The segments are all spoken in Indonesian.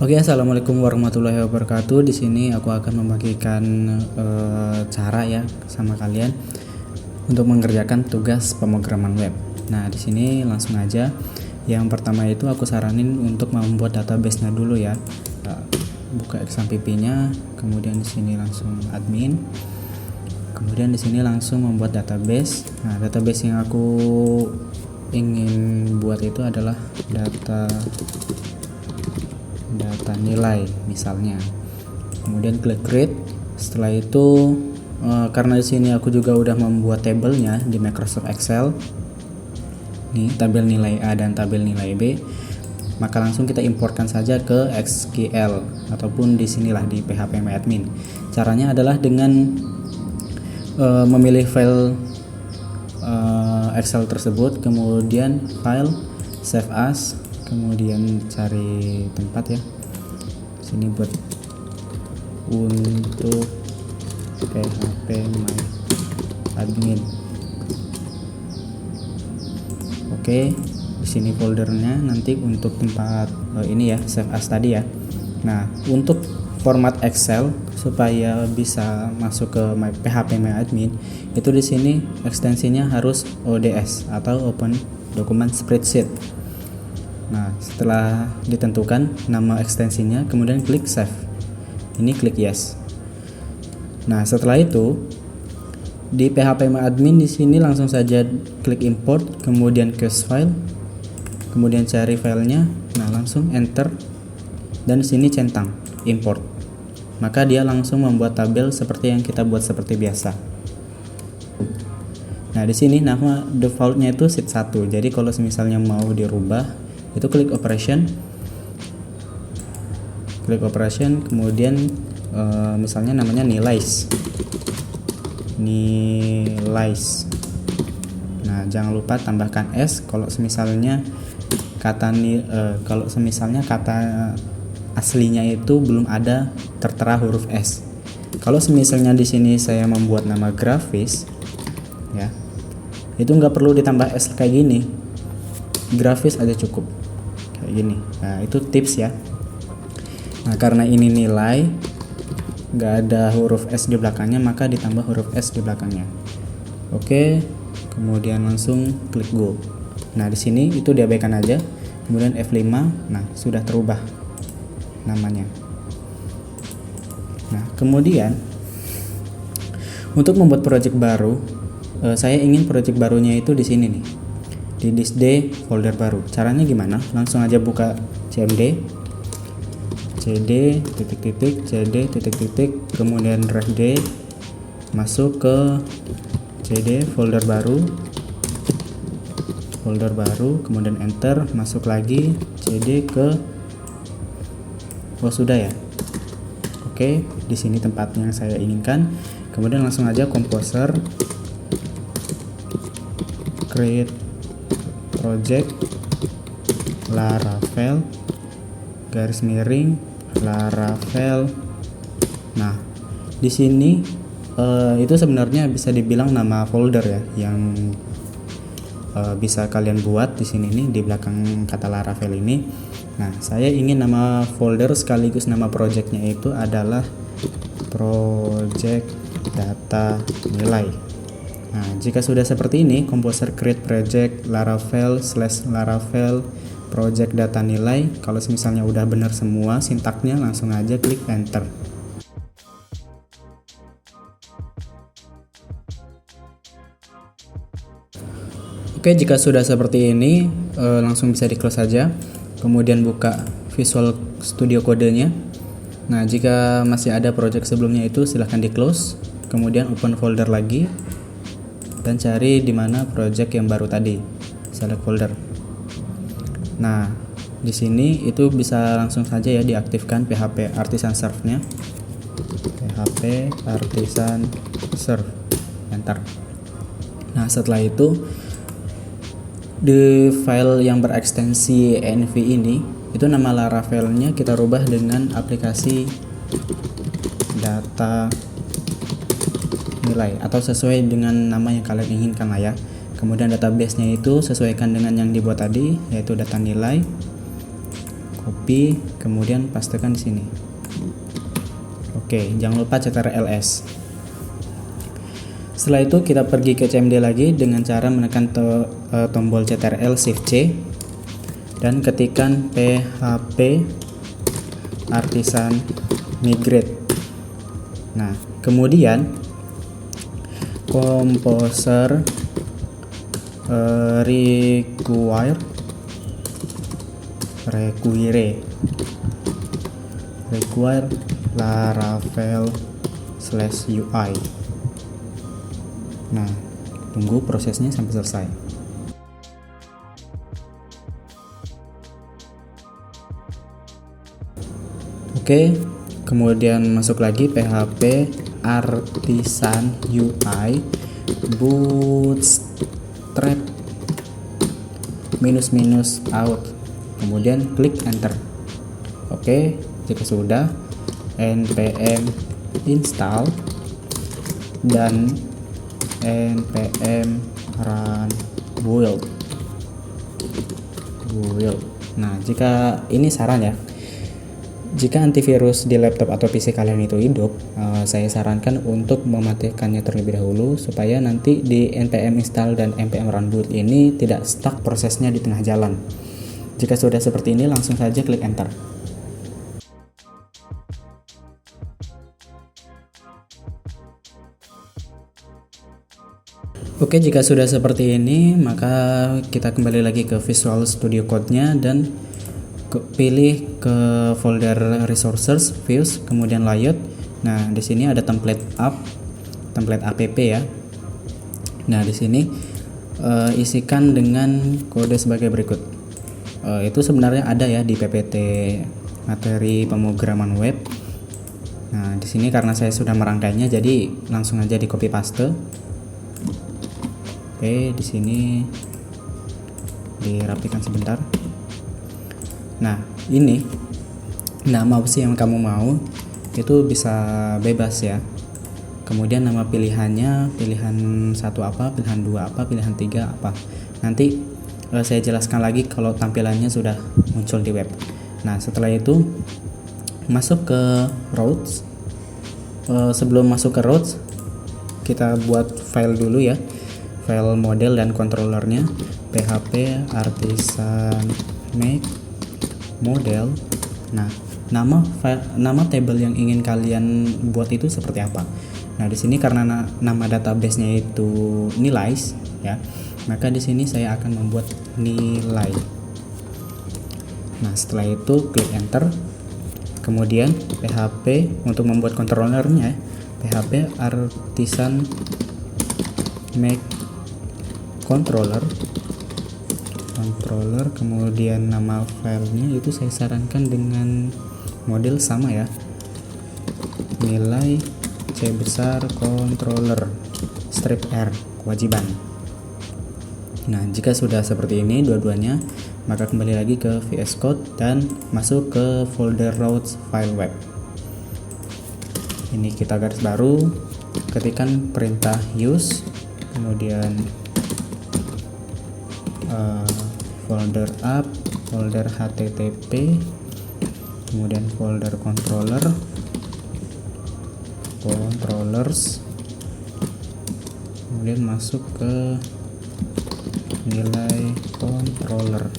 Oke, assalamualaikum warahmatullahi wabarakatuh. Di sini aku akan membagikan cara ya sama kalian untuk mengerjakan tugas pemrograman web. Nah, di sini langsung aja. Yang pertama itu aku saranin untuk membuat database-nya dulu ya. Buka XAMPP-nya, kemudian di sini langsung admin. Kemudian di sini langsung membuat database. Nah, database yang aku ingin buat itu adalah data nilai misalnya. Kemudian klik create. Setelah itu karena di sini aku juga udah membuat tabelnya di Microsoft Excel. Nih, tabel nilai A dan tabel nilai B. Maka langsung kita importkan saja ke SQL ataupun di sinilah di phpMyAdmin. Caranya adalah dengan memilih file Excel tersebut, kemudian file, save as, kemudian cari tempat ya. Sini buat untuk phpMyAdmin. Oke, di sini foldernya nanti untuk tempat ini ya, save as tadi ya. Nah, untuk format Excel supaya bisa masuk ke phpMyAdmin itu di sini ekstensinya harus ODS atau Open Document Spreadsheet. Nah, setelah ditentukan nama ekstensinya, kemudian klik save. Ini klik yes. Nah, setelah itu di phpMyAdmin di sini langsung saja klik import, kemudian case file, kemudian cari filenya. Nah, langsung enter dan di sini centang import. Maka dia langsung membuat tabel seperti yang kita buat seperti biasa. Nah, di sini nama defaultnya itu sheet 1. Jadi kalau misalnya mau dirubah itu klik operation, kemudian misalnya namanya nilais. Nah, jangan lupa tambahkan s kalau misalnya kata aslinya itu belum ada tertera huruf s. Kalau misalnya di sini saya membuat nama grafis ya, itu nggak perlu ditambah s kayak gini, grafis aja cukup kayak gini. Nah, itu tips ya. Nah, karena ini nilai nggak ada huruf s di belakangnya, maka ditambah huruf s di belakangnya. Oke, kemudian langsung klik go. Nah, di sini itu diabaikan aja, kemudian F5. Nah, sudah terubah namanya. Nah, kemudian untuk membuat project baru, saya ingin project barunya itu di sini nih, di disk D folder baru. Caranya gimana? Langsung aja buka cmd cd ..cd kemudian ref D, masuk ke cd folder baru, kemudian enter, masuk lagi cd ke sudah ya. Oke, di sini tempatnya yang saya inginkan. Kemudian langsung aja composer, create project Laravel Laravel. Nah, di sini itu sebenarnya bisa dibilang nama folder ya, yang bisa kalian buat di sini nih di belakang kata Laravel ini. Nah, saya ingin nama folder sekaligus nama projectnya itu adalah project data nilai. Nah, jika sudah seperti ini, composer create project Laravel project data nilai. Kalau misalnya udah benar semua sintaknya, langsung aja klik enter. Oke, jika sudah seperti ini, langsung bisa di close saja. Kemudian buka Visual Studio Code-nya. Nah, jika masih ada project sebelumnya itu silahkan di close, kemudian open folder lagi dan cari di mana project yang baru tadi, select folder. Nah, di sini itu bisa langsung saja ya diaktifkan PHP Artisan Serve-nya. PHP Artisan Serve, enter. Nah, setelah itu di file yang berekstensi env ini, itu nama Laravelnya kita rubah dengan aplikasi data nilai atau sesuai dengan nama yang kalian inginkan lah ya. Kemudian database-nya itu sesuaikan dengan yang dibuat tadi, yaitu data nilai. copy, kemudian pastekan di sini. Oke, jangan lupa ctrls. Setelah itu kita pergi ke CMD lagi dengan cara menekan tombol ctrl shift C dan ketikkan php artisan migrate. Nah, kemudian composer require laravel/UI. Nah, tunggu prosesnya sampai selesai. Oke, kemudian masuk lagi php artisan UI bootstrap -out, kemudian klik enter. Oke, jika sudah, npm install dan npm run build. Nah, jika ini saran ya, jika antivirus di laptop atau PC kalian itu hidup, saya sarankan untuk mematikannya terlebih dahulu supaya nanti di npm install dan npm run build ini tidak stuck prosesnya di tengah jalan. Jika sudah seperti ini, langsung saja klik enter. Oke, jika sudah seperti ini, maka kita kembali lagi ke Visual Studio Code-nya dan pilih ke folder resources, views, kemudian layout. Nah, di sini ada template app ya. Nah, di sini isikan dengan kode sebagai berikut. Itu sebenarnya ada ya di PPT materi pemrograman web. Nah, di sini karena saya sudah merangkainya, jadi langsung aja di copy paste. Oke, di sini dirapikan sebentar. Nah, ini nama opsi yang kamu mau itu bisa bebas ya. Kemudian nama pilihannya, pilihan 1 apa, pilihan 2 apa, pilihan 3 apa. Nanti saya jelaskan lagi kalau tampilannya sudah muncul di web. Nah, setelah itu masuk ke routes. Sebelum masuk ke routes, kita buat file dulu ya. File model dan controllernya php artisan make model. Nah, nama table yang ingin kalian buat itu seperti apa? Nah, di sini karena nama database-nya itu nilai ya, maka di sini saya akan membuat nilai. Nah, setelah itu klik enter. Kemudian php untuk membuat controllernya php artisan make controller, kemudian nama filenya itu saya sarankan dengan model sama ya, nilai C besar controller strip R kewajiban. Nah, jika sudah seperti ini dua-duanya, maka kembali lagi ke VS Code dan masuk ke folder routes file web. Ini kita garis baru, ketikkan perintah use, kemudian folder app, folder http, kemudian folder controllers, kemudian masuk ke nilai controller.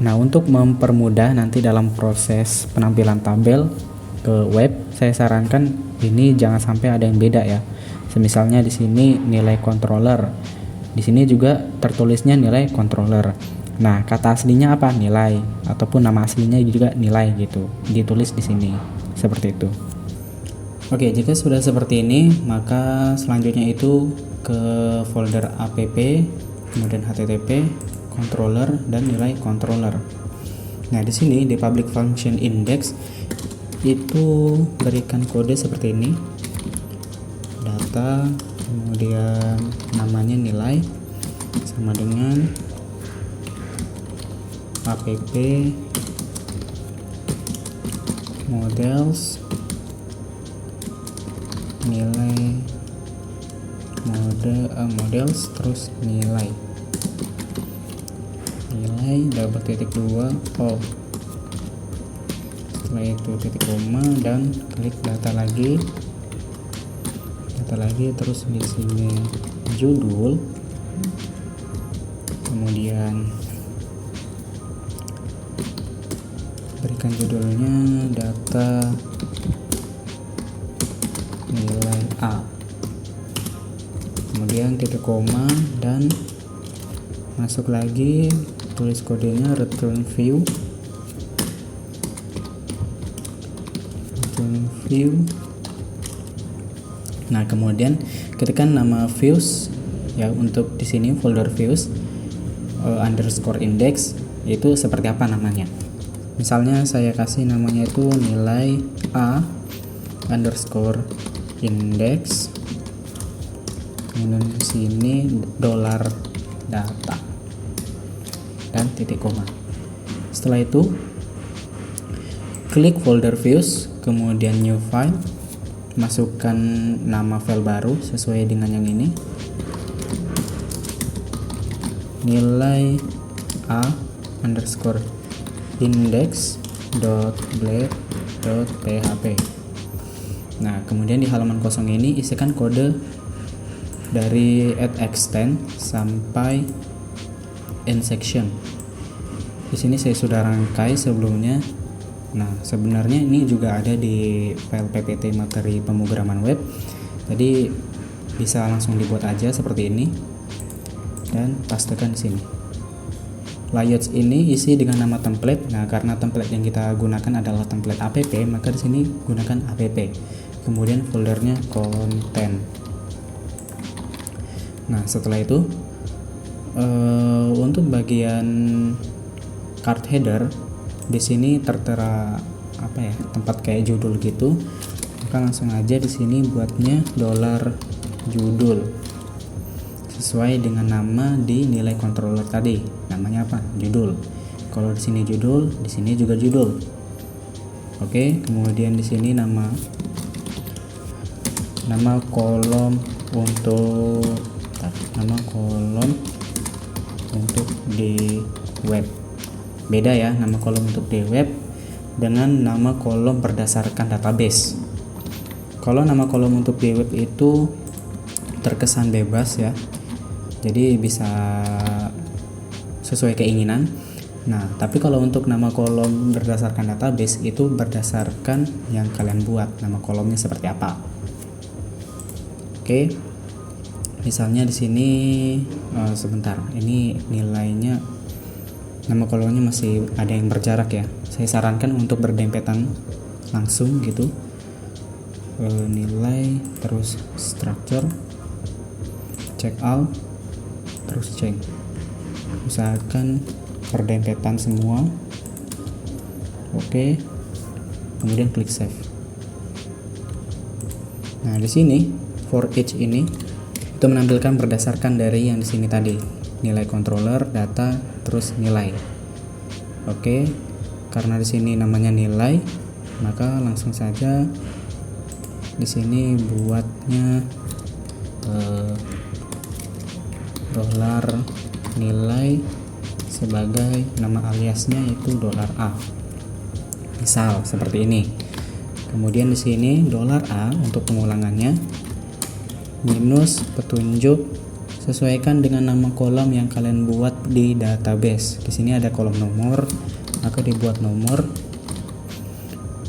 Nah, untuk mempermudah nanti dalam proses penampilan tabel ke web, saya sarankan ini jangan sampai ada yang beda ya. Semisalnya di sini nilai controller, di sini juga tertulisnya nilai controller. Nah, kata aslinya apa? Nilai, ataupun nama aslinya juga nilai gitu. Ditulis di sini seperti itu. Oke, jika sudah seperti ini, maka selanjutnya itu ke folder app, kemudian http, controller, dan nilai controller. Nah, di sini di public function index itu berikan kode seperti ini, data, kemudian namanya nilai sama dengan app models nilai models terus nilai double titik 2 setelah itu titik koma dan klik data lagi terus di sini judul, kemudian berikan judulnya data nilai A, kemudian titik koma dan masuk lagi, tulis kodenya return view. Nah, kemudian ketikkan nama views ya, untuk di sini folder views underscore index itu seperti apa namanya. Misalnya saya kasih namanya itu nilai A underscore index, kemudian di sini dollar data dan titik koma. Setelah itu klik folder views, kemudian new file, masukkan nama file baru sesuai dengan yang ini, nilai A underscore index.blade.php. Nah, kemudian di halaman kosong ini isikan kode dari add extend sampai end section. Di sini saya sudah rangkai sebelumnya. Nah, sebenarnya ini juga ada di file ppt materi pemrograman web. Jadi bisa langsung dibuat aja seperti ini dan pastekan di sini. Layouts ini isi dengan nama template. Nah, karena template yang kita gunakan adalah template app, maka di sini gunakan app. Kemudian foldernya content. Nah, setelah itu untuk bagian card header di sini tertera tempat kayak judul gitu. Maka langsung aja di sini buatnya $judul sesuai dengan nama di nilai controller tadi. Namanya apa? Judul. Kalau di sini judul, di sini juga judul. Oke, kemudian di sini nama kolom untuk di web. Beda ya, nama kolom untuk di web dengan nama kolom berdasarkan database. Kalau nama kolom untuk di web itu terkesan bebas ya, jadi bisa sesuai keinginan. Nah, tapi kalau untuk nama kolom berdasarkan database itu berdasarkan yang kalian buat, nama kolomnya seperti apa. Oke, misalnya di sini sebentar, ini nilainya, nama kolomnya masih ada yang berjarak ya. Saya sarankan untuk berdempetan langsung gitu. Nilai terus structure, check out terus change. Usahakan berdempetan semua. Oke, kemudian klik save. Nah, di sini for each ini itu menampilkan berdasarkan dari yang di sini tadi, nilai controller, data, terus nilai. Oke, karena di sini namanya nilai, maka langsung saja di sini buatnya dolar nilai sebagai nama aliasnya itu $A. Misal seperti ini. Kemudian di sini $A untuk pengulangannya minus petunjuk, sesuaikan dengan nama kolom yang kalian buat di database. Di sini ada kolom nomor, maka dibuat nomor.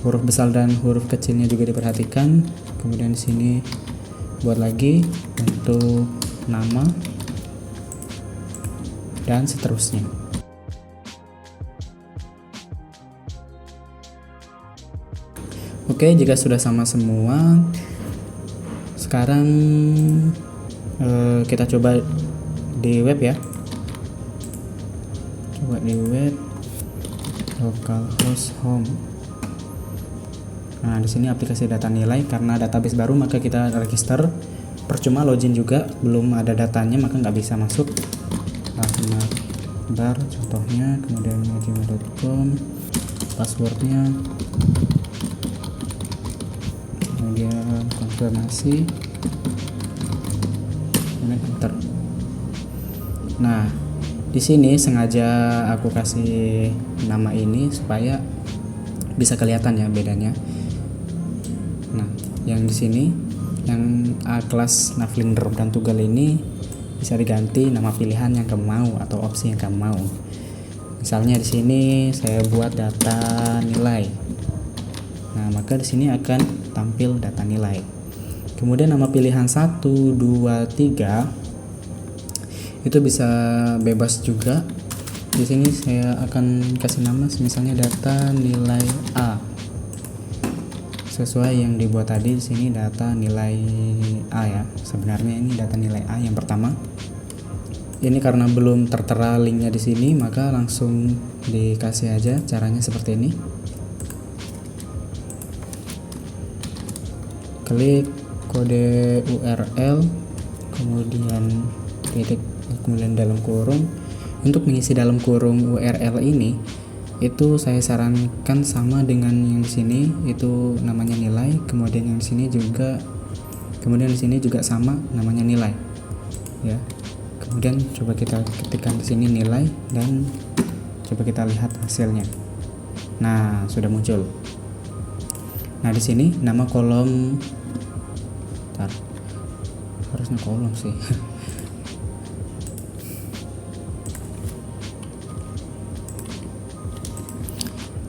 Huruf besar dan huruf kecilnya juga diperhatikan. Kemudian di sini buat lagi untuk nama dan seterusnya. Oke, jika sudah sama semua, sekarang kita coba di web ya. Coba di web localhost home. Nah, di sini aplikasi data nilai, karena database baru maka kita register. Percuma login juga, belum ada datanya maka nggak bisa masuk. Bar contohnya, kemudian gmail.com, passwordnya, kemudian konfirmasi, kemudian enter. Nah, di sini sengaja aku kasih nama ini supaya bisa kelihatan ya bedanya. Nah, yang di sini yang A kelas Navlinder dan Tuggal ini bisa diganti nama pilihan yang kamu mau atau opsi yang kamu mau. Misalnya di sini saya buat data nilai. Nah, maka di sini akan tampil data nilai. Kemudian nama pilihan 1, 2, 3 itu bisa bebas juga. Di sini saya akan kasih nama misalnya data nilai A. Sesuai yang dibuat tadi, di sini data nilai A ya. Sebenarnya ini data nilai A yang pertama. Ini karena belum tertera linknya di sini, maka langsung dikasih aja. Caranya seperti ini. Klik kode URL, kemudian titik, kemudian dalam kurung. Untuk mengisi dalam kurung URL ini, itu saya sarankan sama dengan yang di sini, itu namanya nilai. Kemudian yang di sini juga, kemudian di sini juga sama namanya nilai, ya. Kemudian coba kita ketikkan di sini nilai dan coba kita lihat hasilnya. Nah, sudah muncul. Nah, di sini nama kolom, harusnya kolom sih.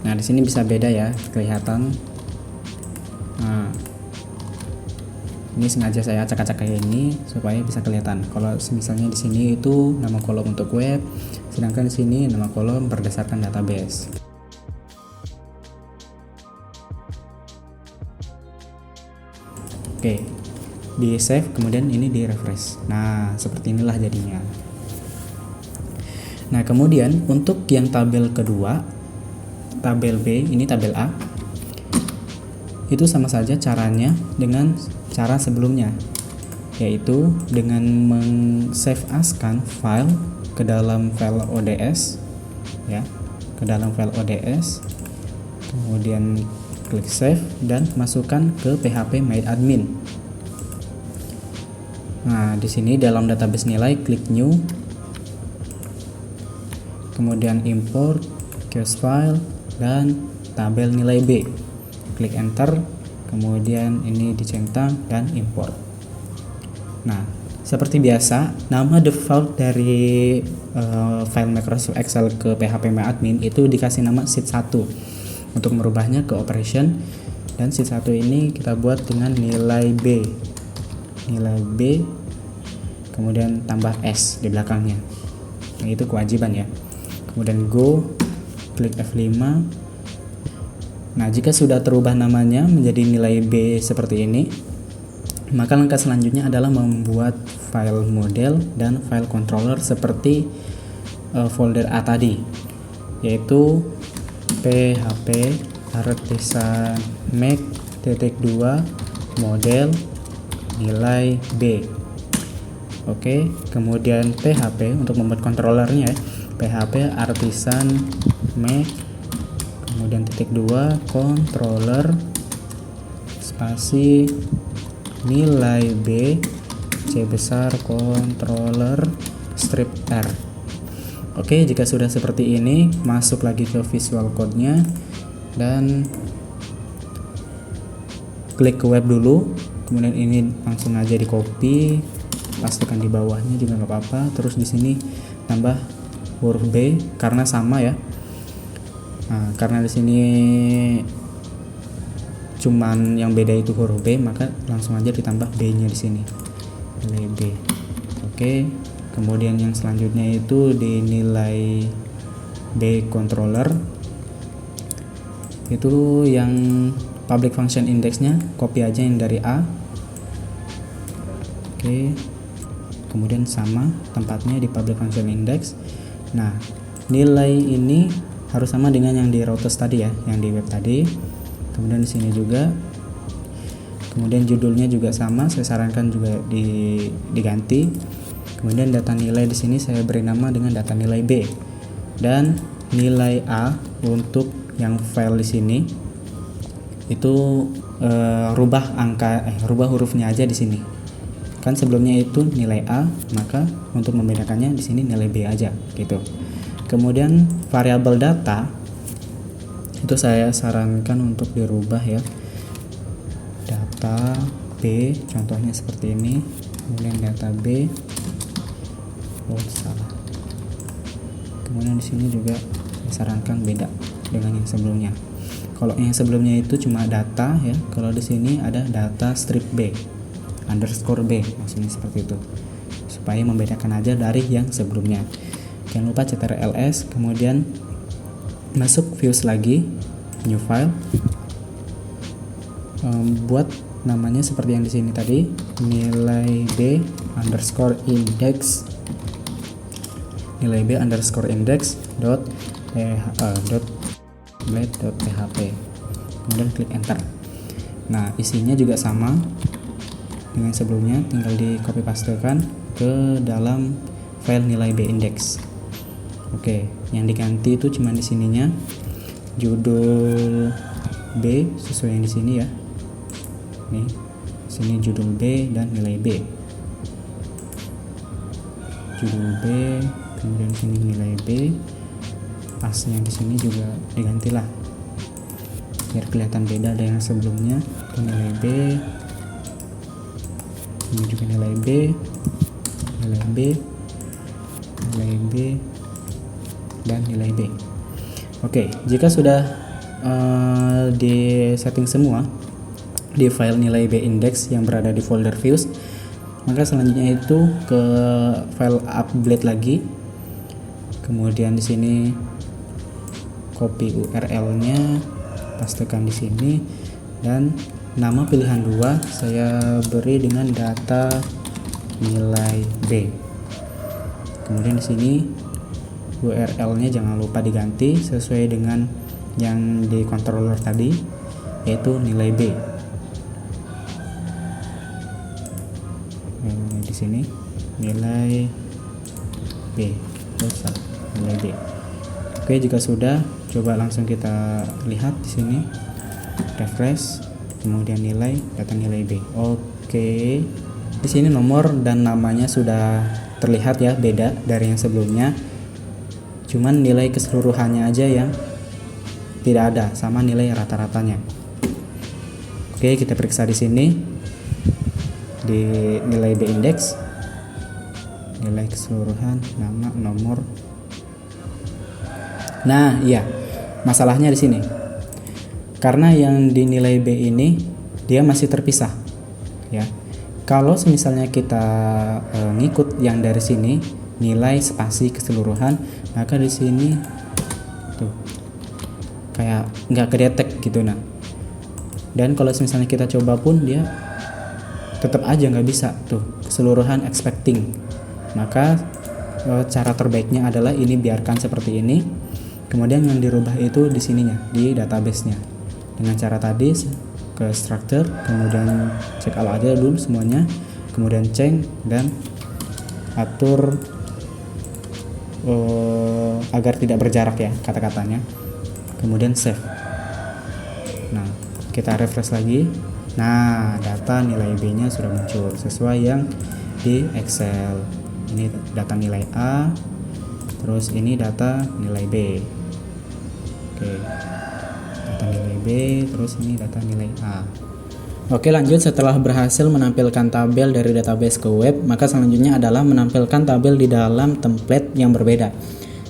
Nah, di sini bisa beda ya, kelihatan. Nah, ini sengaja saya acak-acak kayak ini supaya bisa kelihatan. Kalau misalnya di sini itu nama kolom untuk web, sedangkan di sini nama kolom berdasarkan database. Oke, di save, kemudian ini di refresh. Nah, seperti inilah jadinya. Nah, kemudian untuk yang tabel kedua, tabel B, ini tabel A, itu sama saja caranya dengan cara sebelumnya, yaitu dengan men-save askan file ke dalam file ODS ya, ke dalam file ODS, kemudian klik save dan masukkan ke PHP MyAdmin. Nah, di sini dalam database nilai klik new, kemudian import case file dan tabel nilai B, klik enter, kemudian ini dicentang dan import. Nah, seperti biasa, nama default dari file Microsoft Excel ke PHP MyAdmin itu dikasih nama sheet 1. Untuk merubahnya ke operation, dan sheet 1 ini kita buat dengan nilai B, kemudian tambah S di belakangnya. Nah, itu kewajiban ya. Kemudian go, klik F5. Nah, jika sudah terubah namanya menjadi nilai B seperti ini, maka langkah selanjutnya adalah membuat file model dan file controller seperti folder A tadi, yaitu php artisan make.2 model nilai B. Oke, kemudian php untuk membuat controllernya ya, php artisan make, kemudian .2 controller spasi nilai B C besar controller strip R. Oke, jika sudah seperti ini, masuk lagi ke Visual Code-nya dan klik ke web dulu. Kemudian ini langsung aja di copy, pastikan di bawahnya juga nggak apa-apa. Terus di sini tambah huruf B karena sama ya. Nah, karena di sini cuman yang beda itu huruf B, maka langsung aja ditambah B-nya di sini. Nilai B. Oke. Kemudian yang selanjutnya itu di nilai B controller. Itu yang public function indexnya copy aja yang dari A. Oke, kemudian sama tempatnya di public function index. Nah, nilai ini harus sama dengan yang di routes tadi ya, yang di web tadi. Kemudian di sini juga. Kemudian judulnya juga sama, saya sarankan juga diganti. Kemudian data nilai di sini saya beri nama dengan data nilai B. Dan nilai A untuk yang file di sini itu rubah hurufnya aja di sini. Kan sebelumnya itu nilai A, maka untuk membedakannya di sini nilai B aja gitu. Kemudian variabel data itu saya sarankan untuk dirubah ya. Data B contohnya seperti ini. Kemudian data B. Salah. Kemudian di sini juga saya sarankan beda dengan yang sebelumnya. Kalau yang sebelumnya itu cuma data ya, kalau di sini ada data strip B underscore B, maksudnya seperti itu, supaya membedakan aja dari yang sebelumnya. Jangan lupa ctrls, kemudian masuk views lagi, new file, buat namanya seperti yang di sini tadi, nilai B underscore index, nilai B underscore index .blade.php, kemudian klik enter. Nah, isinya juga sama dengan sebelumnya, tinggal di copy pastekan ke dalam file nilai B index. Oke, yang diganti itu cuma di sininya judul B sesuai yang di sini ya. Nih, sini judul B dan nilai B. Judul B, kemudian sini nilai B. Pasnya di sini juga digantilah biar kelihatan beda dari yang sebelumnya. Nilai B, ini juga nilai B, nilai B, nilai B, dan nilai B. Oke, jika sudah di setting semua di file nilai B index yang berada di folder views, maka selanjutnya itu ke file upblade lagi. Kemudian di sini copy URL-nya, pastekan di sini, dan nama pilihan 2 saya beri dengan data nilai B. Kemudian di sini URL-nya jangan lupa diganti sesuai dengan yang di controller tadi, yaitu nilai B. Di sini nilai B, nilai B. Oke, jika sudah, coba langsung kita lihat di sini, refresh. Kemudian nilai, data nilai B. Oke, di sini nomor dan namanya sudah terlihat ya, beda dari yang sebelumnya. Cuman nilai keseluruhannya aja yang tidak ada, sama nilai rata-ratanya. Oke, kita periksa di sini di nilai B index, nilai keseluruhan, nama, nomor. Nah, iya, masalahnya di sini. Karena yang di nilai B ini dia masih terpisah ya. Kalau misalnya kita ngikut yang dari sini nilai spasi keseluruhan, maka di sini tuh kayak nggak kedetek gitu. Nah, dan kalau misalnya kita coba pun dia tetap aja nggak bisa tuh keseluruhan expecting. Maka cara terbaiknya adalah ini biarkan seperti ini. Kemudian yang dirubah itu di sininya, di database-nya. Dengan cara tadi ke structure, kemudian check all aja dulu semuanya, kemudian change dan atur agar tidak berjarak ya kata-katanya, kemudian save. Nah, kita refresh lagi. Nah, data nilai B nya sudah muncul sesuai yang di Excel. Ini data nilai A, terus ini data nilai B. Oke, data nilai B, terus ini data nilai A. Oke, lanjut. Setelah berhasil menampilkan tabel dari database ke web, maka selanjutnya adalah menampilkan tabel di dalam template yang berbeda.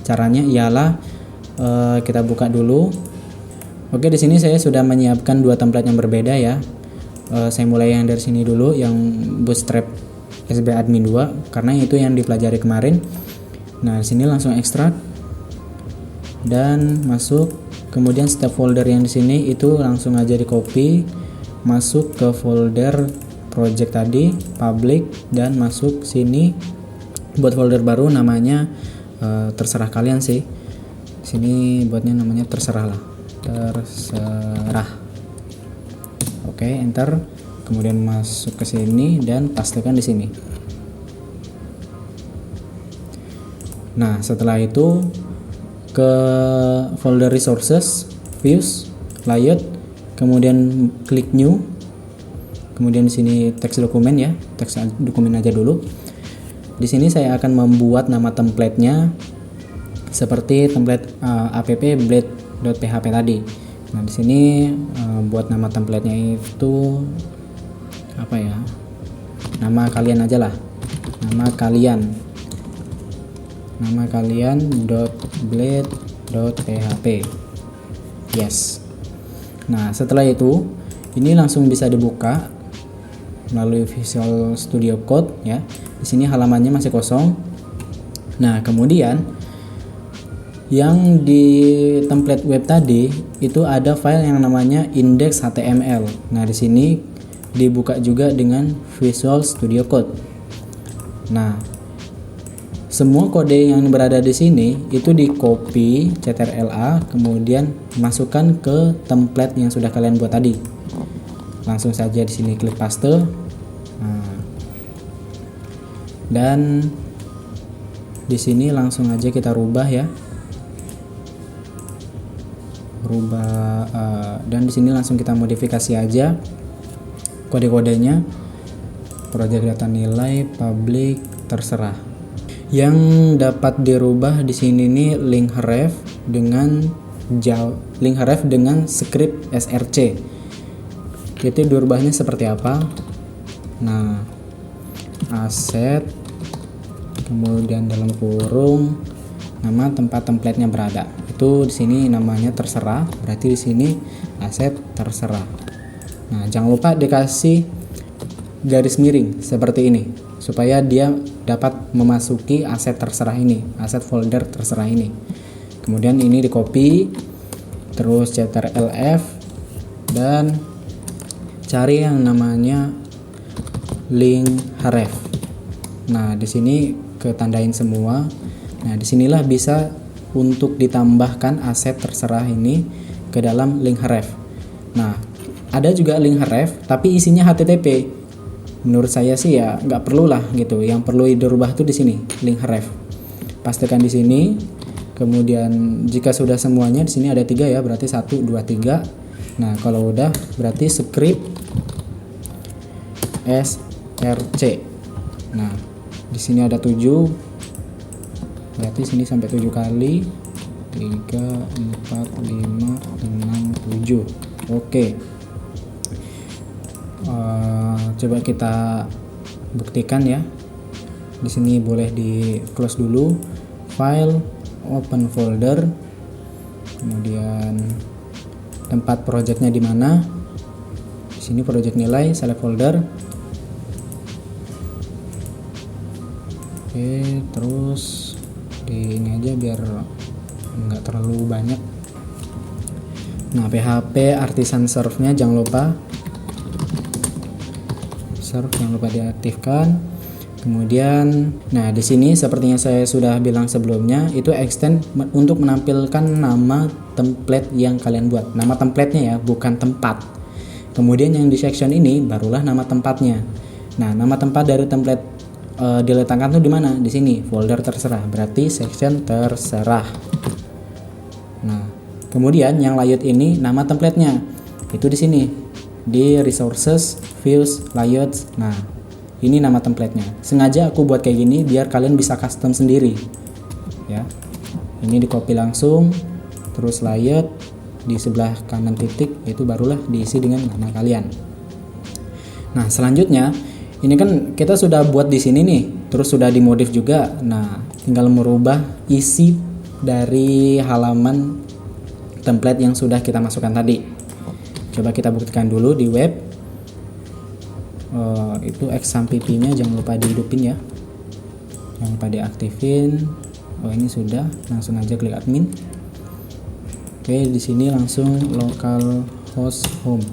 Caranya ialah kita buka dulu. Oke, di sini saya sudah menyiapkan 2 template yang berbeda ya. Saya mulai yang dari sini dulu, yang Bootstrap SB Admin 2, karena itu yang dipelajari kemarin. Nah, di sini langsung ekstrak dan masuk Kemudian setiap folder yang di sini itu langsung aja di copy masuk ke folder project tadi, public, dan masuk sini buat folder baru namanya terserah kalian sih. Sini buatnya namanya terserah lah. Terserah. Oke, enter. Kemudian masuk ke sini dan pastekan di sini. Nah, setelah itu ke folder resources, views, layout, kemudian klik new. Kemudian di sini teks dokumen ya, teks dokumen aja dulu. Di sini saya akan membuat nama template-nya seperti template app.blade.php tadi. Nah, di sini buat nama template-nya itu apa ya? Nama kalian aja lah. Nama kalian .blade.php. Yes. Nah, setelah itu ini langsung bisa dibuka melalui Visual Studio Code ya. Di sini halamannya masih kosong. Nah, kemudian yang di template web tadi itu ada file yang namanya index.html. Nah, di sini dibuka juga dengan Visual Studio Code. Nah, semua kode yang berada di sini itu di copy Ctrl+A, kemudian masukkan ke template yang sudah kalian buat tadi. Langsung saja di sini klik paste. Nah, dan di sini langsung aja kita rubah ya. Dan di sini langsung kita modifikasi aja kode-kodenya. Project data nilai, public, terserah. Yang dapat dirubah di sini nih link href dengan script src. Itu dirubahnya seperti apa? Nah, aset, kemudian dalam kurung nama tempat template-nya berada. Itu di sini namanya terserah, berarti di sini aset terserah. Nah, jangan lupa dikasih garis miring seperti ini supaya dia dapat memasuki aset terserah ini, aset folder terserah ini. Kemudian ini di copy, terus Ctrl+F dan cari yang namanya link href. Nah, di sini ketandain semua. Nah, disinilah bisa untuk ditambahkan aset terserah ini ke dalam link href. Nah, ada juga link href tapi isinya HTTP. Menurut saya sih ya nggak perlu lah gitu. Yang perlu dirubah tuh di sini link href. Pastikan di sini. Kemudian jika sudah semuanya di sini ada 3 ya, berarti 1, 2, 3. Nah, kalau udah berarti script src. Nah, di sini ada 7. Berarti sini sampai 7 kali. 3, 4, 5, 6, 7. Oke. Coba kita buktikan ya. Di sini boleh di close dulu, file, open folder, kemudian tempat projectnya di mana. Di sini project nilai, select folder. Oke, terus di ini aja biar nggak terlalu banyak. Nah, PHP artisan serve-nya jangan lupa. Jangan lupa diaktifkan. Kemudian, nah di sini sepertinya saya sudah bilang sebelumnya, itu extend untuk menampilkan nama template yang kalian buat. Nama templatenya ya, bukan tempat. Kemudian yang di section ini barulah nama tempatnya. Nah, nama tempat dari template diletakkan tuh di mana? Di sini, folder terserah. Berarti section terserah. Nah, kemudian yang layout ini nama templatenya. Itu di sini. Di resources, views, layouts. Nah, ini nama templatenya. Sengaja aku buat kayak gini biar kalian bisa custom sendiri ya. Ini di copy langsung, terus layout di sebelah kanan titik, itu barulah diisi dengan nama kalian. Nah, selanjutnya ini kan kita sudah buat di sini nih, terus sudah dimodif juga. Nah, tinggal merubah isi dari halaman template yang sudah kita masukkan tadi. Coba kita buktikan dulu di web. Itu XAMPP nya jangan lupa dihidupin ya, jangan lupa diaktifin. Oh, ini sudah, langsung aja klik admin. Oke, di sini langsung localhost home.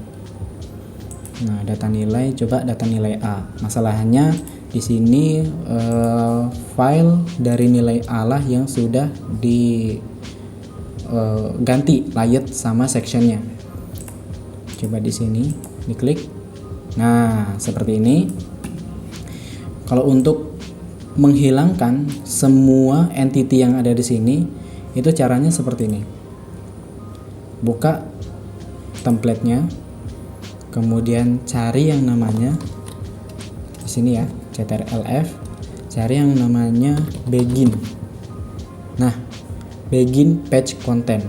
Nah, data nilai, coba data nilai A. Masalahnya di sini file dari nilai A lah yang sudah diganti layout sama sectionnya. Coba di sini diklik. Nah, seperti ini. Kalau untuk menghilangkan semua entity yang ada di sini, itu caranya seperti ini. Buka template-nya, kemudian cari yang namanya di sini ya, ctrlf, cari yang namanya begin. Nah, begin page content.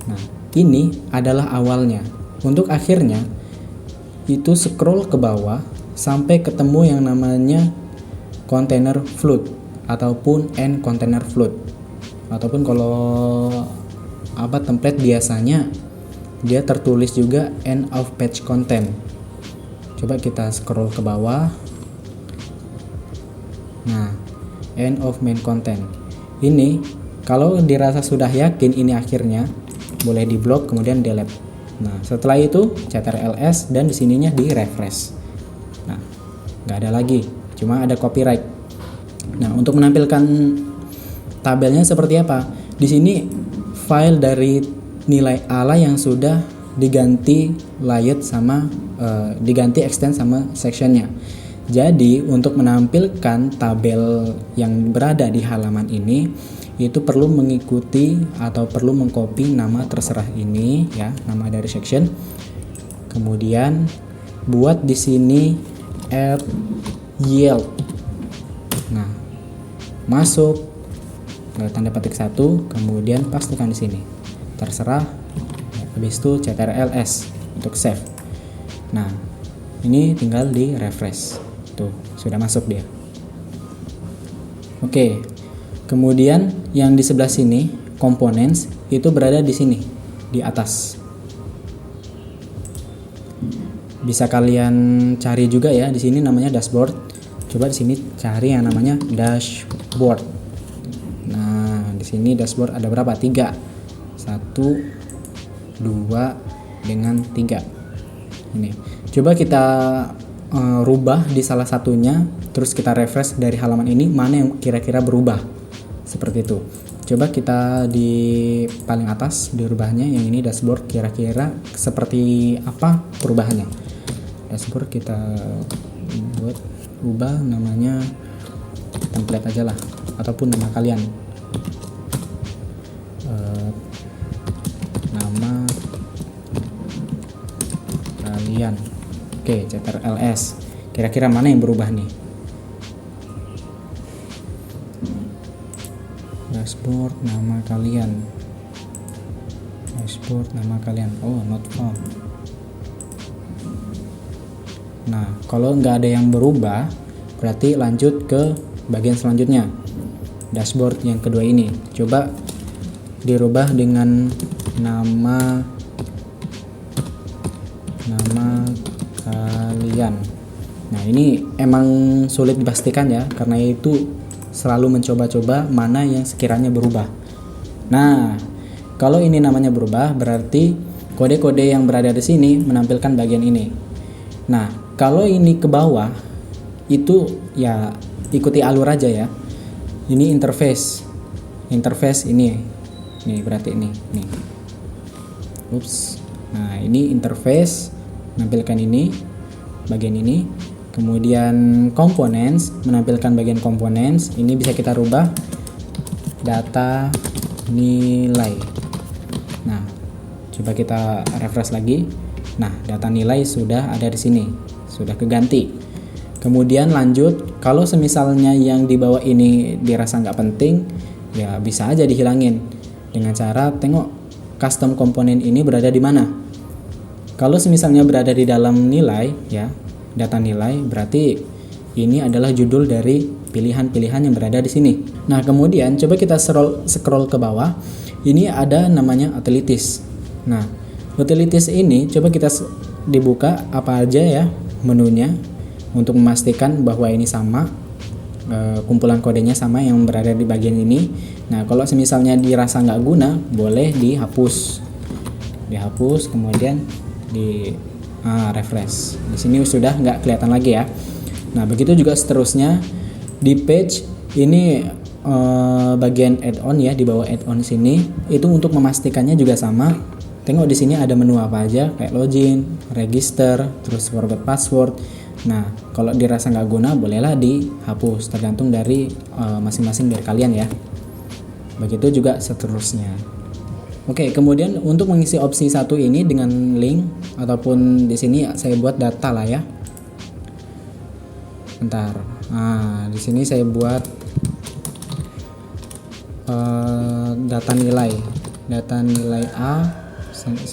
Nah, ini adalah awalnya. Untuk akhirnya itu scroll ke bawah sampai ketemu yang namanya container flood ataupun end container flood. Ataupun kalau template biasanya dia tertulis juga end of page content. Coba kita scroll ke bawah. Nah, end of main content. Ini kalau dirasa sudah yakin ini akhirnya, boleh di blok kemudian delete. Nah, setelah itu ctrls dan di sininya di refresh. Nah, nggak ada lagi, cuma ada copyright. Nah, untuk menampilkan tabelnya seperti apa? Di sini file dari nilai A lah yang sudah diganti layout sama diganti extend sama sectionnya. Jadi untuk menampilkan tabel yang berada di halaman ini itu perlu mengikuti atau perlu mengcopy nama terserah ini ya, nama dari section. Kemudian buat di sini add yield. Nah, masuk tanda petik 1, kemudian pastikan di sini terserah, habis itu ctrls untuk save. Nah, ini tinggal di refresh, tuh sudah masuk dia. Oke, kemudian yang di sebelah sini components itu berada di sini di atas. Bisa kalian cari juga ya, di sini namanya dashboard. Coba di sini cari yang namanya dashboard. Nah, di sini dashboard ada berapa? 3. 1, 2 dengan 3. Ini. Coba kita rubah di salah satunya, terus kita refresh dari halaman ini mana yang kira-kira berubah. Seperti itu. Coba kita di paling atas dirubahnya, yang ini dashboard, kira-kira seperti apa perubahannya. Dashboard kita ubah namanya template aja lah, ataupun nama kalian. Nama kalian. Oke, ctrls. Kira-kira mana yang berubah nih? Dashboard nama kalian. Dashboard nama kalian. Oh, not found. Nah, kalau nggak ada yang berubah, berarti lanjut ke bagian selanjutnya. Dashboard yang kedua ini. Coba dirubah dengan nama kalian. Nah, ini emang sulit dipastikan ya, karena itu selalu mencoba-coba mana yang sekiranya berubah. Nah, kalau ini namanya berubah, berarti kode-kode yang berada di sini menampilkan bagian ini. Nah, kalau ini ke bawah, itu ya ikuti alur aja ya. Ini interface ini. Nih, berarti ini. Nih. Ups. Nah, ini interface menampilkan ini, bagian ini. Kemudian components menampilkan bagian components. Ini bisa kita rubah data nilai. Nah, coba kita refresh lagi. Nah, data nilai sudah ada di sini, sudah keganti. Kemudian lanjut, kalau semisalnya yang di bawah ini dirasa nggak penting, ya bisa aja dihilangin dengan cara tengok custom komponen ini berada di mana. Kalau semisalnya berada di dalam nilai ya, data nilai, berarti ini adalah judul dari pilihan-pilihan yang berada di sini. Nah, kemudian coba kita scroll ke bawah. Ini ada namanya utilities. Nah, utilities ini coba kita dibuka apa aja ya menunya untuk memastikan bahwa ini sama, kumpulan kodenya sama yang berada di bagian ini. Nah, kalau misalnya dirasa nggak guna, boleh dihapus. Kemudian di refresh. Di sini sudah nggak kelihatan lagi ya. Nah, begitu juga seterusnya di page ini bagian add-on ya, di bawah add-on sini itu untuk memastikannya juga sama. Tengok di sini ada menu apa aja, kayak login, register, terus forgot password. Nah, kalau dirasa nggak guna, bolehlah dihapus, tergantung dari masing-masing dari kalian ya. Begitu juga seterusnya. Oke, kemudian untuk mengisi opsi satu ini dengan link ataupun di sini saya buat data lah ya. Bentar. Nah, di sini saya buat data nilai A,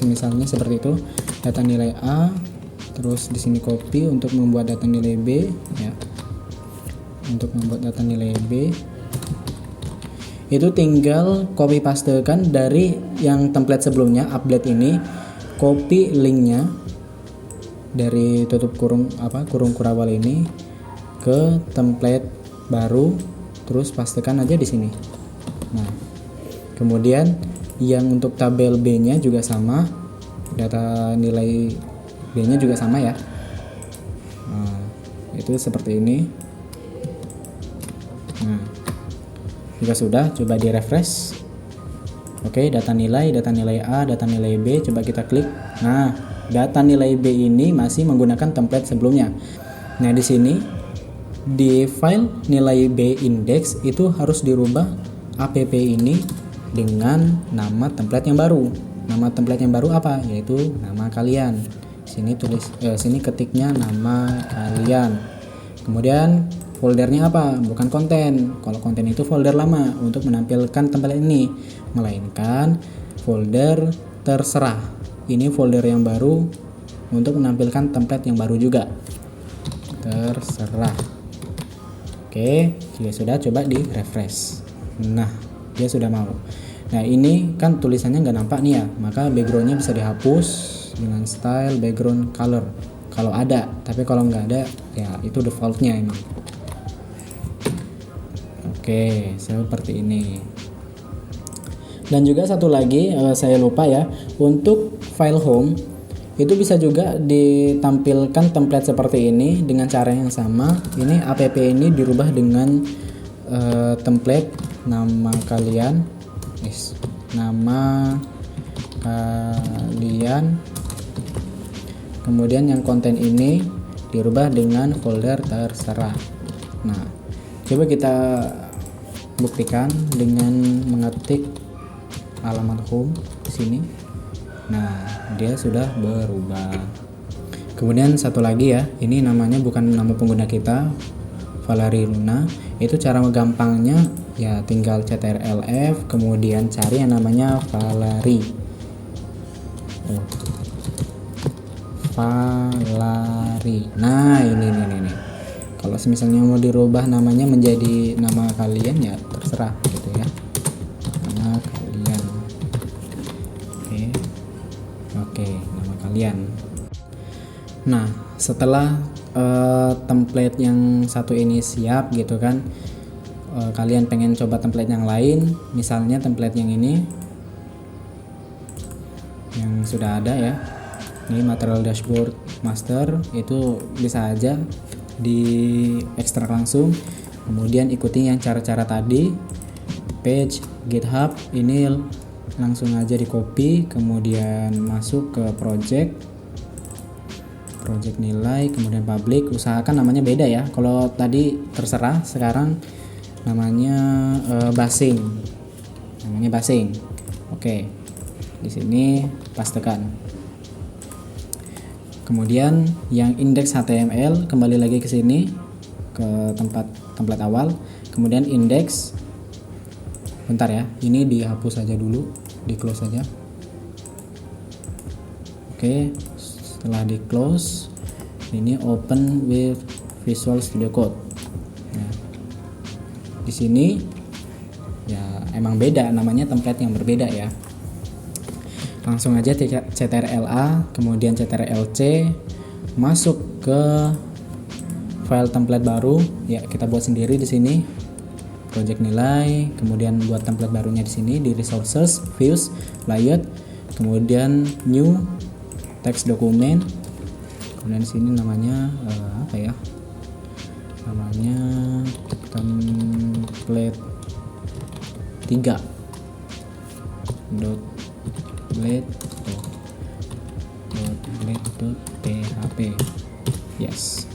misalnya seperti itu. Data nilai A, terus di sini copy untuk membuat data nilai B ya. Untuk membuat data nilai B itu tinggal copy pastekan dari yang template sebelumnya, update ini, copy linknya dari tutup kurung kurawal ini ke template baru, terus pastekan aja di sini. Nah, kemudian yang untuk tabel B-nya juga sama, data nilai B-nya juga sama ya. Nah, itu seperti ini. Nah, jika sudah, coba di refresh. Oke, data nilai A, data nilai B, coba kita klik. Nah, data nilai B ini masih menggunakan template sebelumnya. Nah, di sini di file nilai B index itu harus dirubah app ini dengan nama template yang baru. Nama template yang baru apa? Yaitu nama kalian. Sini sini ketiknya nama kalian. Kemudian foldernya apa? Bukan konten. Kalau konten itu folder lama untuk menampilkan template ini, melainkan folder terserah. Ini folder yang baru untuk menampilkan template yang baru juga. Terserah. Oke, jika sudah, coba di refresh. Nah, dia sudah mau. Nah, ini kan tulisannya nggak nampak nih ya, maka backgroundnya bisa dihapus dengan style background color kalau ada, tapi kalau nggak ada ya itu defaultnya emang. Oke, seperti ini. Dan juga satu lagi saya lupa ya, untuk file home itu bisa juga ditampilkan template seperti ini dengan cara yang sama. Ini app ini dirubah dengan template nama kalian, kemudian yang konten ini dirubah dengan folder terserah. Nah, coba kita buktikan dengan mengetik alamat home di sini. Nah, dia sudah berubah. Kemudian satu lagi ya, ini namanya bukan nama pengguna kita, Valerie Luna. Itu cara gampangnya ya, tinggal ctrlf kemudian cari yang namanya Valerie. Valerie. Nah, ini. Kalau misalnya mau dirubah namanya menjadi nama kalian ya terserah gitu ya. Nama kalian. Oke, nama kalian. Nah, setelah template yang satu ini siap gitu kan, kalian pengen coba template yang lain, misalnya template yang ini yang sudah ada ya, ini material dashboard master, itu bisa aja di ekstrak langsung, kemudian ikuti yang cara-cara tadi. Page GitHub ini langsung aja di copy, kemudian masuk ke project nilai, kemudian public. Usahakan namanya beda ya, kalau tadi terserah, sekarang namanya basing. Oke, di sini pastekan. Kemudian yang index HTML, kembali lagi ke sini ke template awal, kemudian index. Bentar ya, ini dihapus saja dulu, di close saja. Oke, setelah di close, ini open with Visual Studio Code. Nah, di sini ya emang beda, namanya template yang berbeda ya. Langsung aja ctrl-a, kemudian ctrl-c, masuk ke file template baru ya, kita buat sendiri di sini. project nilai, kemudian buat template barunya di sini di resources, views, layout, kemudian new text document, kemudian di sini namanya apa ya? Namanya template 3 template.php. Yes.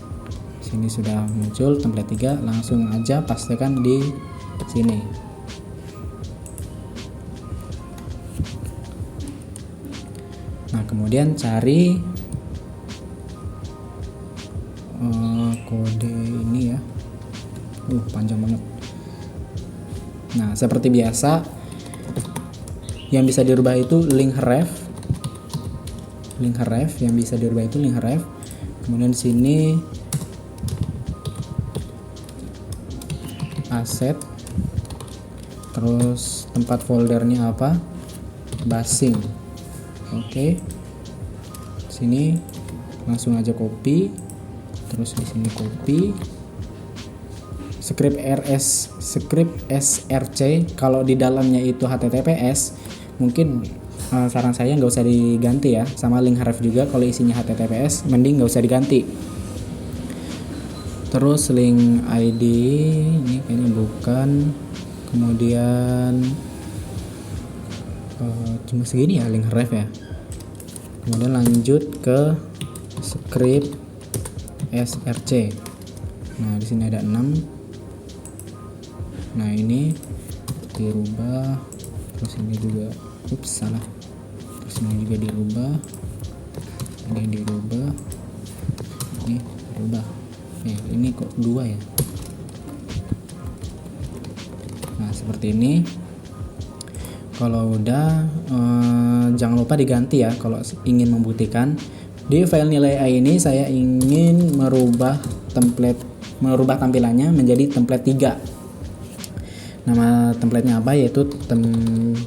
Sini sudah muncul template 3, langsung aja pastikan di sini. Nah, kemudian cari kode ini ya. Panjang banget. Nah, seperti biasa yang bisa dirubah itu link href yang bisa dirubah itu link href. Kemudian di sini aset, terus tempat foldernya apa, basing. Oke, sini langsung aja copy, terus di sini copy script src. Kalau di dalamnya itu HTTPS, mungkin saran saya nggak usah diganti ya, sama link href juga. Kalau isinya HTTPS mending nggak usah diganti. Terus link ID ini kayaknya bukan, kemudian cuma segini ya link href ya. Kemudian lanjut ke script src. Nah, di sini ada 6. Nah, ini dirubah, terus ini juga salah, terus ini juga dirubah, ini dirubah, ini dirubah. Ini kok 2 ya. Nah, seperti ini. Kalau udah jangan lupa diganti ya kalau ingin membuktikan. Di file nilai A ini saya ingin merubah tampilannya menjadi template 3. Nama templatenya apa? Yaitu template,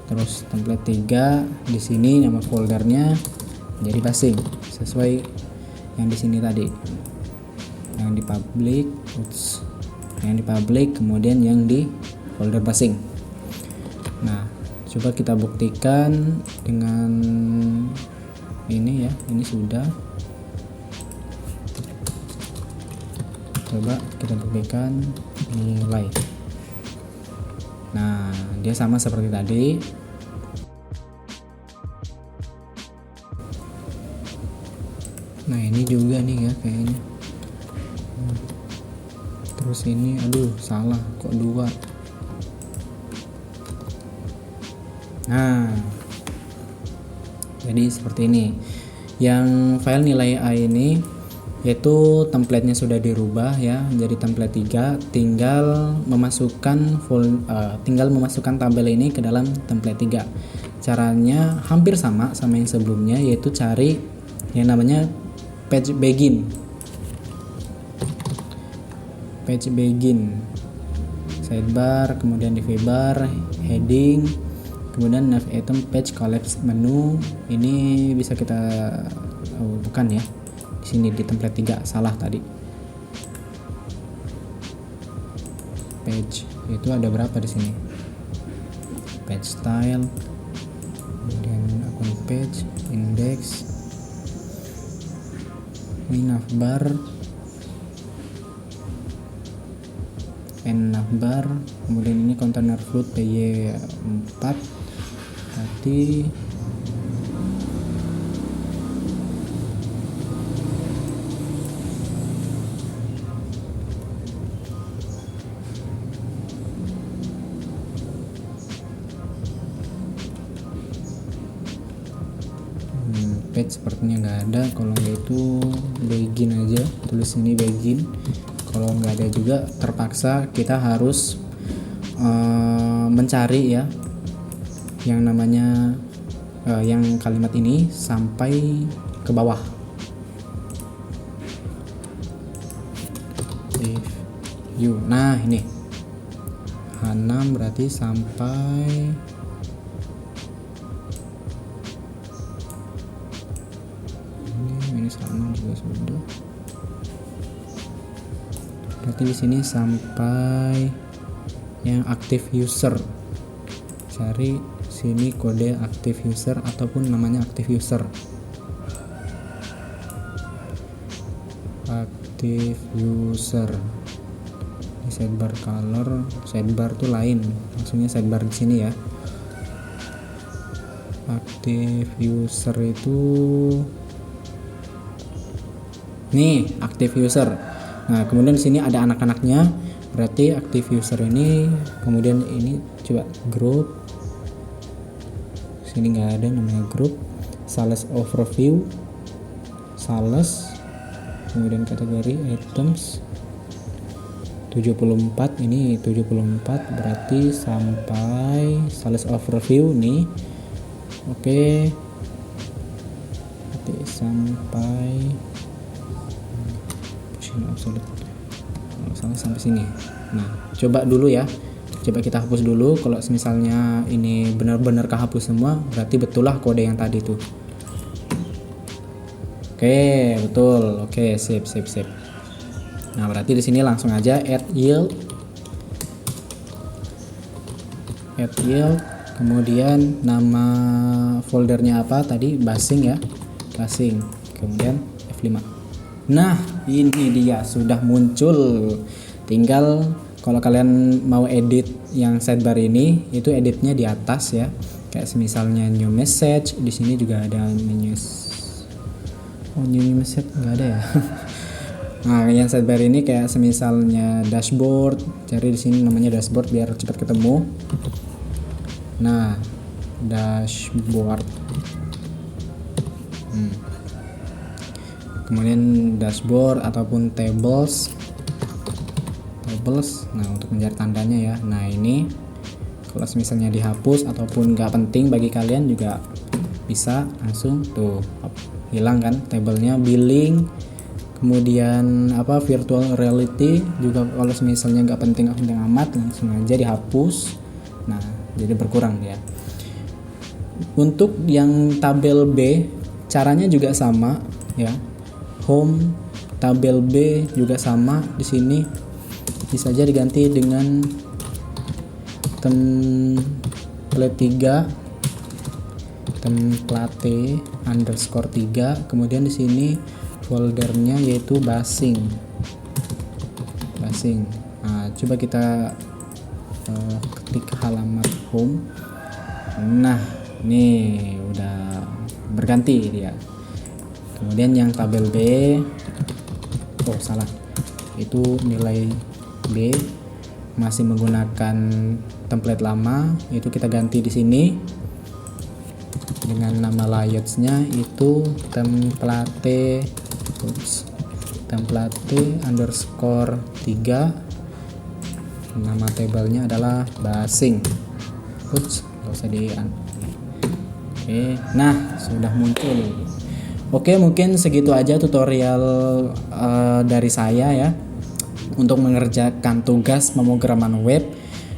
terus template 3. Di sini nama foldernya jadi basing sesuai yang di sini tadi, yang di public, kemudian yang di folder basing. Nah, coba kita buktikan dengan ini ya. Ini sudah. Coba kita buktikan nilai. Nah, dia sama seperti tadi. Nah, ini juga nih ya kayaknya. Terus ini salah, kok 2. Nah, jadi seperti ini. Yang file nilai A ini yaitu templatenya sudah dirubah ya jadi template 3, tinggal memasukkan tabel ini ke dalam template 3. Caranya hampir sama yang sebelumnya, yaitu cari yang namanya page begin, sidebar, kemudian div bar, heading, kemudian nav item, page collapse menu. Ini bisa kita bukan ya, di sini di template 3 salah tadi. Page itu ada berapa di sini? Page style, kemudian akun page, index, ini navbar, navbar, kemudian ini container float py4 tadi. Page sepertinya nggak ada. Kalau nggak itu begin aja, tulis ini begin. Kalau nggak ada juga terpaksa kita harus mencari ya yang namanya yang kalimat ini sampai ke bawah. If you, nah ini H6 berarti sampai ini -6 juga sudah. Berarti di sini sampai yang active user. Cari sini kode active user ataupun namanya active user. Active user. Di sidebar color, sidebar tuh lain. Maksudnya sidebar di sini ya. Active user itu nih, active user. Nah, kemudian di sini ada anak-anaknya. Berarti active user ini, kemudian ini coba group. Sini nggak ada namanya group. Sales overview, sales, kemudian kategori items 74, ini 74 berarti sampai sales overview nih. Oke. Berarti sampai sampai sini. Nah, coba dulu ya. Coba kita hapus dulu. Kalau misalnya ini benar-benar kehapus semua, berarti betul lah kode yang tadi tuh. Oke, betul. Oke, sip. Nah, berarti di sini langsung aja add yield. Kemudian nama foldernya apa tadi? Basing ya. Basing. Kemudian F5. Nah, ini dia sudah muncul. Tinggal kalau kalian mau edit yang sidebar ini, itu editnya di atas ya. Kayak misalnya new message, di sini juga ada new message nggak ada ya. Nah, yang sidebar ini kayak semisalnya dashboard, cari di sini namanya dashboard biar cepat ketemu. Nah, dashboard. Kemudian dashboard ataupun tables. Nah, untuk mencari tandanya ya. Nah, ini kalau misalnya dihapus ataupun nggak penting bagi kalian juga bisa langsung tuh hilang kan tabelnya. Billing, kemudian virtual reality juga kalau misalnya nggak penting amat langsung aja dihapus. Nah, jadi berkurang ya. Untuk yang tabel B caranya juga sama ya. Home tabel B juga sama. Di sini bisa aja diganti dengan template 3, template underscore 3. Kemudian di sini foldernya yaitu basing. Nah, coba kita ketik halaman home. Nah, nih udah berganti dia. Kemudian yang tabel B, itu nilai B masih menggunakan template lama, itu kita ganti di sini dengan nama layoutsnya itu template underscore 3. Nama tabelnya adalah basing. Nggak usah di. Oke, nah sudah muncul. Oke, mungkin segitu aja tutorial dari saya ya untuk mengerjakan tugas pemrograman web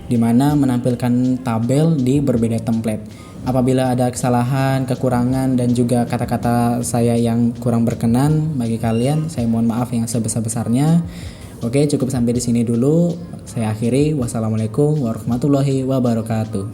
di mana menampilkan tabel di berbeda template. Apabila ada kesalahan, kekurangan dan juga kata-kata saya yang kurang berkenan bagi kalian, saya mohon maaf yang sebesar-besarnya. Oke, cukup sampai di sini dulu. Saya akhiri. Wassalamualaikum warahmatullahi wabarakatuh.